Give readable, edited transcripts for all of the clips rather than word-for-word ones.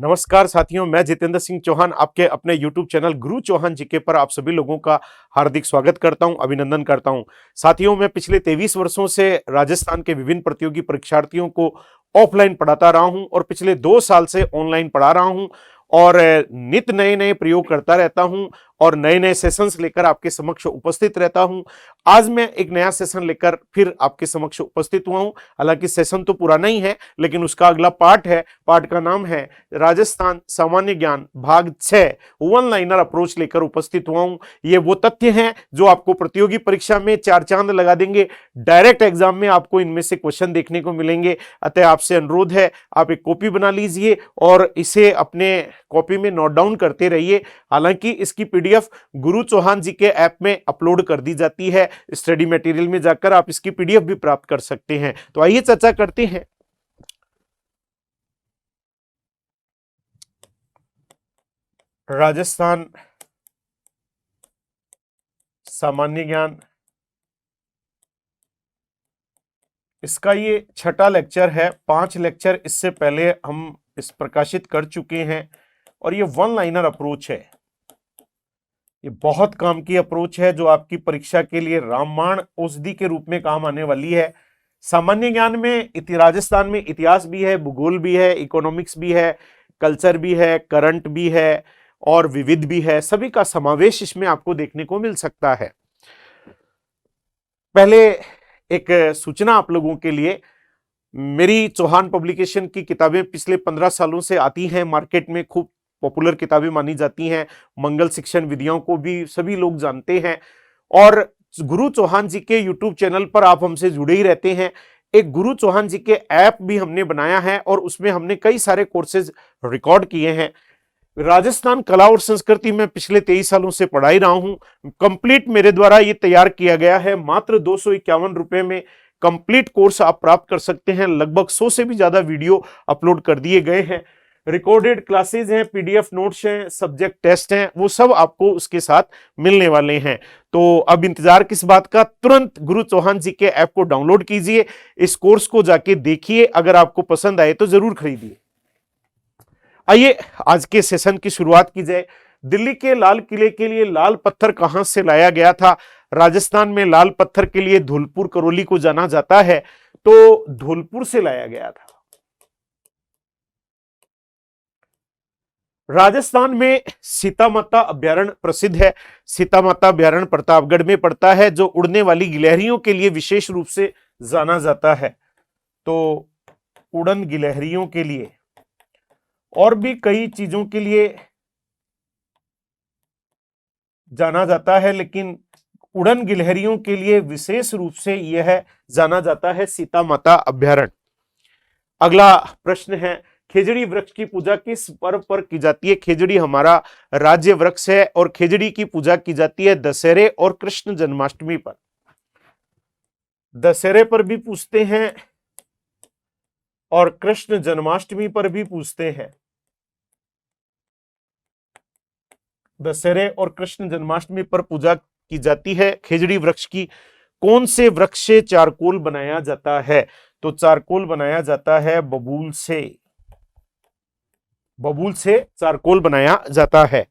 नमस्कार साथियों, मैं जितेंद्र सिंह चौहान आपके अपने YouTube चैनल गुरु चौहान जीके पर आप सभी लोगों का हार्दिक स्वागत करता हूं, अभिनंदन करता हूं। साथियों, मैं पिछले 23 वर्षों से राजस्थान के विभिन्न प्रतियोगी परीक्षार्थियों को ऑफलाइन पढ़ाता रहा हूं और पिछले 2 साल से ऑनलाइन पढ़ा रहा हूं और नित नए नए प्रयोग करता रहता हूं और नए नए सेशंस लेकर आपके समक्ष उपस्थित रहता हूं। आज मैं एक नया सेशन लेकर फिर आपके समक्ष उपस्थित हुआ हूं। हालांकि सेशन तो पुराना ही है, लेकिन उसका अगला पार्ट है। पार्ट का नाम है राजस्थान सामान्य ज्ञान भाग 6 वन लाइनर अप्रोच लेकर उपस्थित हुआ हूं। ये वो तथ्य हैं जो आपको प्रतियोगी परीक्षा में चार चांद लगा देंगे। डायरेक्ट एग्जाम में आपको इनमें से क्वेश्चन देखने को मिलेंगे। अतः आपसे अनुरोध है, आप एक कॉपी बना लीजिए और इसे अपने कॉपी में नोट डाउन करते रहिए। हालांकि इसकी पीडीएफ गुरु चौहान जी के ऐप में अपलोड कर दी जाती है। स्टडी मटेरियल में जाकर आप इसकी पीडीएफ भी प्राप्त कर सकते हैं। तो आइए चर्चा करते हैं। राजस्थान सामान्य ज्ञान, इसका ये छठा लेक्चर है। 5 लेक्चर इससे पहले हम इस प्रकाशित कर चुके हैं और ये वन लाइनर अप्रोच है। ये बहुत काम की अप्रोच है जो आपकी परीक्षा के लिए रामबाण औषधि के रूप में काम आने वाली है। सामान्य ज्ञान में राजस्थान में इतिहास भी है, भूगोल भी है, इकोनॉमिक्स भी है, कल्चर भी है, करंट भी है और विविध भी है। सभी का समावेश इसमें आपको देखने को मिल सकता है। पहले एक सूचना आप लोगों के लिए, मेरी चौहान पब्लिकेशन की किताबें पिछले 15 सालों से आती हैं मार्केट में, खूब पॉपुलर किताबें मानी जाती हैं। मंगल शिक्षण विधियों को भी सभी लोग जानते हैं और गुरु चौहान जी के यूट्यूब चैनल पर आप हमसे जुड़े ही रहते हैं। एक गुरु चौहान जी के ऐप भी हमने बनाया है और उसमें हमने कई सारे कोर्सेज रिकॉर्ड किए हैं। राजस्थान कला और संस्कृति में पिछले 23 सालों से पढ़ाई रहा हूं। कंप्लीट मेरे द्वारा ये तैयार किया गया है। मात्र 251 रुपए में कंप्लीट कोर्स आप प्राप्त कर सकते हैं। लगभग 100 से भी ज्यादा वीडियो अपलोड कर दिए गए हैं। रिकॉर्डेड क्लासेज हैं, पीडीएफ नोट्स हैं, सब्जेक्ट टेस्ट हैं, वो सब आपको उसके साथ मिलने वाले हैं। तो अब इंतजार किस बात का, तुरंत गुरु चौहान जी के ऐप को डाउनलोड कीजिए, इस कोर्स को जाके देखिए। अगर आपको पसंद आए तो जरूर खरीदिए। आइए आज के सेशन की शुरुआत की जाए। दिल्ली के लाल किले के लिए लाल पत्थर कहां से लाया गया था? राजस्थान में लाल पत्थर के लिए धौलपुर करौली को जाना जाता है, तो धौलपुर से लाया गया था। राजस्थान में सीता माता अभ्यारण्य प्रसिद्ध है। सीता माता अभ्यारण्य प्रतापगढ़ में पड़ता है, जो उड़ने वाली गिलहरियों के लिए विशेष रूप से जाना जाता है। तो उड़न गिलहरियों के लिए और भी कई चीजों के लिए जाना जाता है, लेकिन उड़न गिलहरियों के लिए विशेष रूप से यह जाना जाता है सीता माता अभ्यारण्य। अगला प्रश्न है, खेजड़ी वृक्ष की पूजा किस पर्व पर की जाती है? खेजड़ी हमारा राज्य वृक्ष है और खेजड़ी की पूजा की जाती है दशहरे और कृष्ण जन्माष्टमी पर। दशहरे पर भी पूछते हैं और कृष्ण जन्माष्टमी पर भी पूछते हैं। दशहरे और कृष्ण जन्माष्टमी पर पूजा की जाती है खेजड़ी वृक्ष की। कौन से वृक्ष से चारकोल बनाया जाता है? तो चारकोल बनाया जाता है बबूल से। बबूल से चारकोल बनाया जाता है।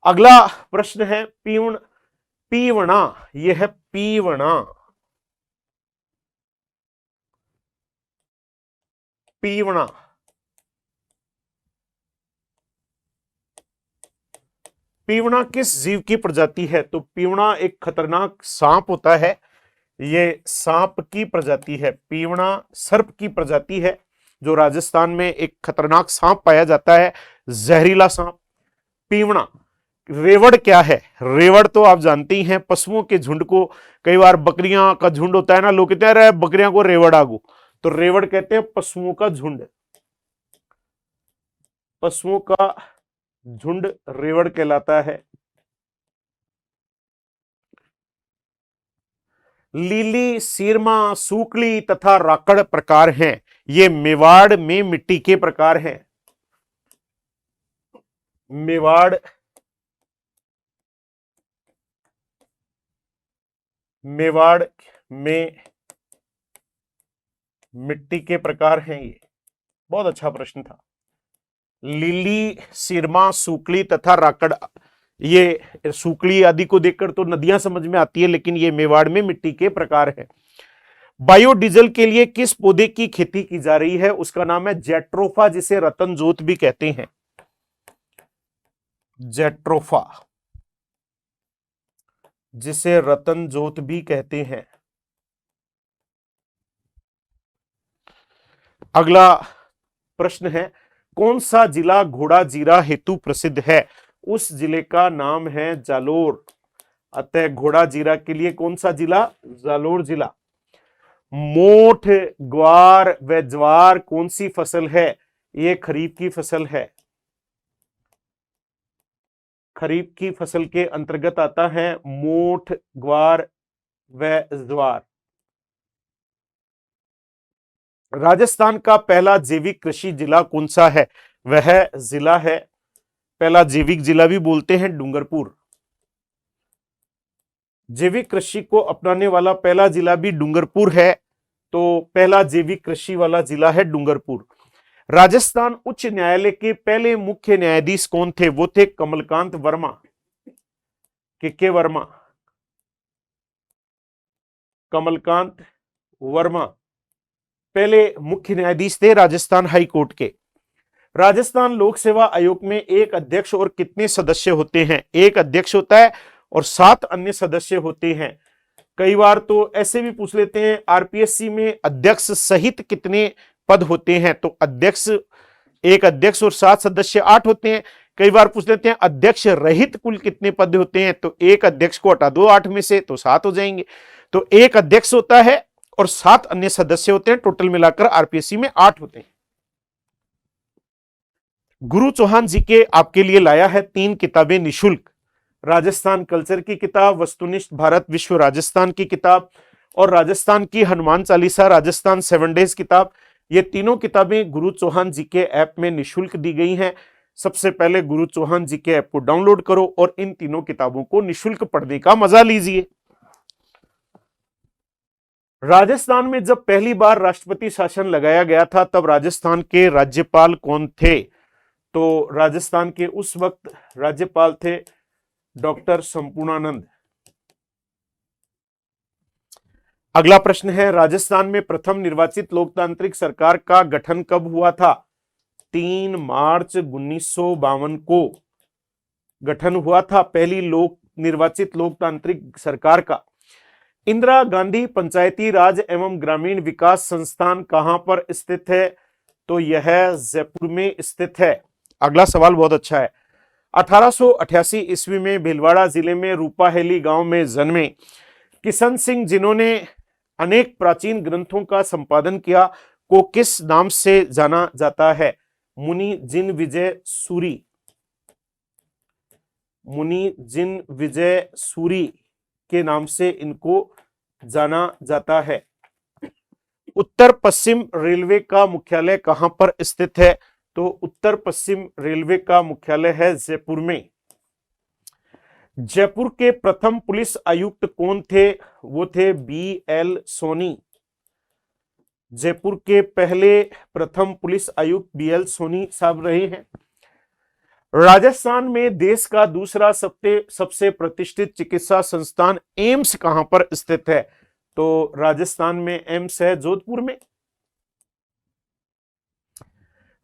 अगला प्रश्न है, पीवण पीवणा, यह है पीवणा। पीवणा पीवणा किस जीव की प्रजाति है? तो पीवणा एक खतरनाक सांप होता है। ये सांप की प्रजाति है। पीवणा सर्प की प्रजाति है, जो राजस्थान में एक खतरनाक सांप पाया जाता है, जहरीला सांप। पीवणा। रेवड़ क्या है? रेवड़ तो आप जानते ही हैं, पशुओं के झुंड को, कई बार बकरियां का झुंड होता है ना, लोग कहते हैं अरे बकरियां को रेवड़ आगू, तो रेवड़ कहते हैं पशुओं का झुंड। पशुओं का झुंड रेवड़ कहलाता है। लीली, सीरमा, सूकली तथा राकड़ प्रकार हैं। ये मेवाड़ में मिट्टी के प्रकार हैं। मेवाड़ मेवाड़ में मिट्टी के प्रकार हैं। ये बहुत अच्छा प्रश्न था। लीली, सिरमा, सूकली तथा राकड़। ये सूकली आदि को देखकर तो नदियां समझ में आती है, लेकिन ये मेवाड़ में मिट्टी के प्रकार है। बायोडीजल के लिए किस पौधे की खेती की जा रही है? उसका नाम है जेट्रोफा, जिसे रतन जोत भी कहते हैं। जेट्रोफा, जिसे रतन जोत भी कहते हैं। अगला प्रश्न है, कौन सा जिला घोड़ा जीरा हेतु प्रसिद्ध है? उस जिले का नाम है जालोर। अतः घोड़ा जीरा के लिए कौन सा जिला? जालोर जिला। मोठ, ग्वार व ज्वार कौन सी फसल है? ये खरीफ की फसल है। खरीफ की फसल के अंतर्गत आता है मोठ, ग्वार व ज्वार। राजस्थान का पहला जैविक कृषि जिला कौन सा है? वह जिला है, पहला जैविक जिला भी बोलते हैं, डूंगरपुर। जैविक कृषि को अपनाने वाला पहला जिला भी डूंगरपुर है, तो पहला जैविक कृषि वाला जिला है डूंगरपुर। राजस्थान उच्च न्यायालय के पहले मुख्य न्यायाधीश कौन थे? वो थे कमलकांत वर्मा, के वर्मा, कमलकांत वर्मा पहले मुख्य न्यायाधीश थे राजस्थान हाई कोर्ट के। राजस्थान लोक सेवा आयोग में एक अध्यक्ष और कितने सदस्य होते हैं? एक अध्यक्ष होता है और 7 अन्य सदस्य होते हैं। कई बार तो ऐसे भी पूछ लेते हैं, आरपीएससी में अध्यक्ष सहित कितने पद होते हैं? तो अध्यक्ष, एक अध्यक्ष और 7 सदस्य 8 होते हैं। कई बार पूछ लेते हैं अध्यक्ष रहित कुल कितने पद होते हैं? तो एक अध्यक्ष को हटा दो 8 में से तो 7 हो जाएंगे। तो एक अध्यक्ष होता है और 7 अन्य सदस्य होते हैं, टोटल मिलाकर आरपीएससी में 8 होते हैं। गुरु चौहान जी के आपके लिए लाया है 3 किताबें निशुल्क। राजस्थान कल्चर की किताब, वस्तुनिष्ठ भारत विश्व राजस्थान की किताब और राजस्थान की हनुमान चालीसा राजस्थान 7 डेज किताब। ये तीनों किताबें गुरु चौहान जी के ऐप में निशुल्क दी गई हैं। सबसे पहले गुरु चौहान जी के ऐप को डाउनलोड करो और इन तीनों किताबों को निशुल्क पढ़ने का मजा लीजिए। राजस्थान में जब पहली बार राष्ट्रपति शासन लगाया गया था, तब राजस्थान के राज्यपाल कौन थे? तो राजस्थान के उस वक्त राज्यपाल थे डॉक्टर संपूर्णानंद। अगला प्रश्न है, राजस्थान में प्रथम निर्वाचित लोकतांत्रिक सरकार का गठन कब हुआ था? 3 मार्च 1952 को गठन हुआ था पहली निर्वाचित लोकतांत्रिक सरकार का। इंदिरा गांधी पंचायती राज एवं ग्रामीण विकास संस्थान कहां पर स्थित है? तो यह जयपुर में स्थित है। अगला सवाल बहुत अच्छा है। 1888 ईस्वी में भीलवाड़ा जिले में रूपाहेली गांव में जन्मे किशन सिंह, जिन्होंने अनेक प्राचीन ग्रंथों का संपादन किया, को किस नाम से जाना जाता है? मुनि जिन विजय सूरी। मुनि जिन विजय सूरी के नाम से इनको जाना जाता है। उत्तर पश्चिम रेलवे का मुख्यालय कहां पर स्थित है? तो उत्तर पश्चिम रेलवे का मुख्यालय है जयपुर में। जयपुर के प्रथम पुलिस आयुक्त कौन थे? वो थे BL सोनी। जयपुर के पहले प्रथम पुलिस आयुक्त BL सोनी साहब रहे हैं। राजस्थान में देश का दूसरा सबसे प्रतिष्ठित चिकित्सा संस्थान एम्स कहां पर स्थित है? तो राजस्थान में एम्स है जोधपुर में।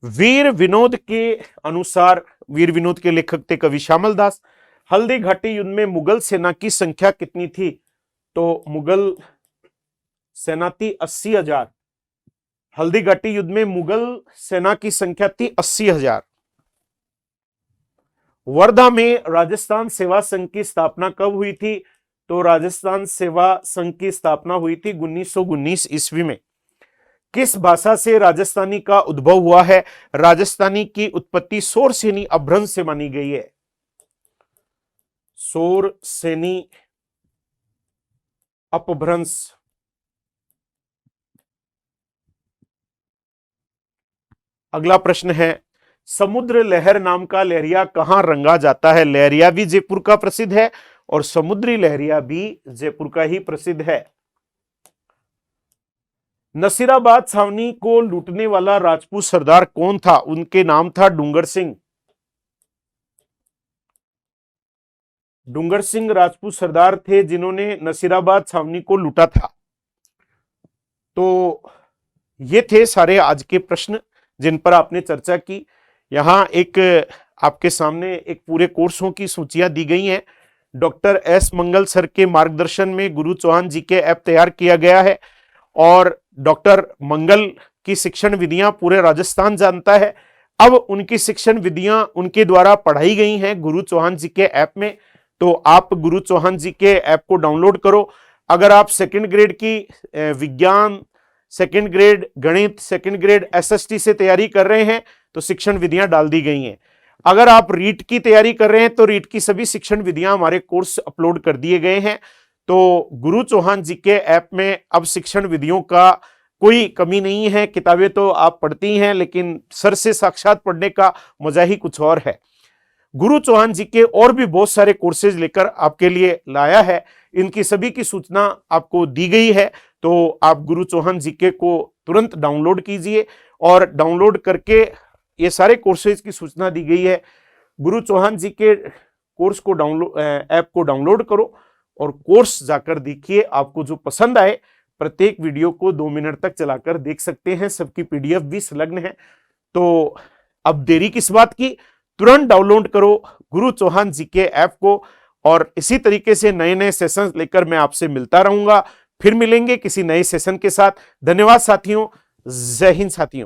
वीर विनोद के अनुसार, वीर विनोद के लेखक थे कवि श्यामल दास। हल्दी घाटी युद्ध में मुगल सेना की संख्या कितनी थी? तो मुगल सेना थी 80,000। हल्दी घाटी युद्ध में मुगल सेना की संख्या थी 80,000। वर्धा में राजस्थान सेवा संघ की स्थापना कब हुई थी? तो राजस्थान सेवा संघ की स्थापना हुई थी 1919 ईस्वी में। किस भाषा से राजस्थानी का उद्भव हुआ है? राजस्थानी की उत्पत्ति सोरसेनी अपभ्रंश से मानी गई है। सोरसेनी अपभ्रंश। अगला प्रश्न है, समुद्र लहर नाम का लहरिया कहां रंगा जाता है? लहरिया भी जयपुर का प्रसिद्ध है और समुद्री लहरिया भी जयपुर का ही प्रसिद्ध है। नसीराबाद छावनी को लूटने वाला राजपूत सरदार कौन था? उनके नाम था डूंगर सिंह। डूंगर सिंह राजपूत सरदार थे जिन्होंने नसीराबाद छावनी को लूटा था। तो ये थे सारे आज के प्रश्न जिन पर आपने चर्चा की। यहां एक आपके सामने एक पूरे कोर्सों की सूचियां दी गई हैं। डॉक्टर एस मंगल सर के मार्गदर्शन में गुरु चौहान जी के ऐप तैयार किया गया है और डॉक्टर मंगल की शिक्षण विधियां पूरे राजस्थान जानता है। अब उनकी शिक्षण विधियां उनके द्वारा पढ़ाई गई हैं गुरु चौहान जी के ऐप में। तो आप गुरु चौहान जी के ऐप को डाउनलोड करो। अगर आप सेकंड ग्रेड की विज्ञान, सेकंड ग्रेड गणित, सेकंड ग्रेड एसएसटी से तैयारी कर रहे हैं तो शिक्षण विधियां डाल दी गई हैं। अगर आप रीट की तैयारी कर रहे हैं तो रीट की सभी शिक्षण विधियां हमारे कोर्स अपलोड कर दिए गए हैं। तो गुरु चौहान जी के ऐप में अब शिक्षण विधियों का कोई कमी नहीं है। किताबें तो आप पढ़ती हैं लेकिन सर से साक्षात पढ़ने का मजा ही कुछ और है। गुरु चौहान जी के और भी बहुत सारे कोर्सेज लेकर आपके लिए लाया है। इनकी सभी की सूचना आपको दी गई है। तो आप गुरु चौहान जी के को तुरंत डाउनलोड कीजिए और डाउनलोड करके ये सारे कोर्सेज की सूचना दी गई है। गुरु चौहान जी के कोर्स को डाउनलोड ऐप को डाउनलोड करो और कोर्स जाकर देखिए। आपको जो पसंद आए प्रत्येक वीडियो को 2 मिनट तक चलाकर देख सकते हैं। सबकी पीडीएफ भी संलग्न है। तो अब देरी किस बात की, तुरंत डाउनलोड करो गुरु चौहान जी के ऐप को। और इसी तरीके से नए नए सेशंस लेकर मैं आपसे मिलता रहूंगा। फिर मिलेंगे किसी नए सेशन के साथ। धन्यवाद साथियों। जय हिंद साथियों।